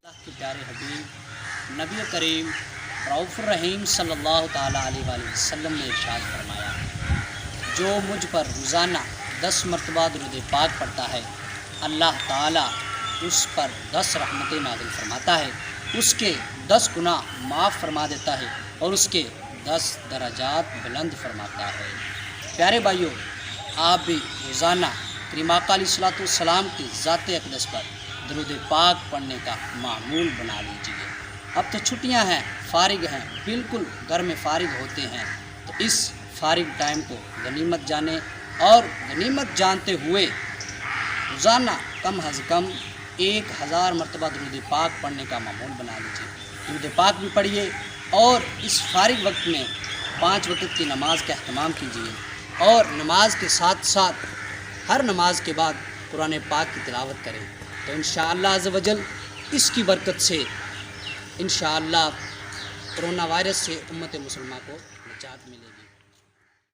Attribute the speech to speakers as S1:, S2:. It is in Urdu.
S1: اللہ کے پیارے حبیب نبی کریم رؤوف الرحیم صلی اللہ تعالیٰ علیہ وآلہ وسلم نے ارشاد فرمایا، جو مجھ پر روزانہ 10 مرتبہ درود پاک پڑھتا ہے، اللہ تعالیٰ اس پر 10 رحمتیں نازل فرماتا ہے، اس کے 10 گناہ معاف فرما دیتا ہے اور اس کے 10 درجات بلند فرماتا ہے۔ پیارے بھائیوں، آپ بھی روزانہ کریم آقا علیہ الصلوۃ والسلام کی ذات اقدس پر درود پاک پڑھنے کا معمول بنا لیجیے۔ اب تو چھٹیاں ہیں، فارغ ہیں، بالکل گھر میں فارغ ہوتے ہیں، تو اس فارغ ٹائم کو غنیمت جانیں اور غنیمت جانتے ہوئے روزانہ کم از کم 1000 مرتبہ درود پاک پڑھنے کا معمول بنا لیجیے۔ درود پاک بھی پڑھیے اور اس فارغ وقت میں 5 وقت کی نماز کا اہتمام کیجیے اور نماز کے ساتھ ساتھ ہر نماز کے بعد قرآن پاک کی تلاوت کریں، تو انشاءاللہ عز و جل اس کی برکت سے انشاءاللہ کرونا وائرس سے امت مسلمہ کو نجات ملے گی۔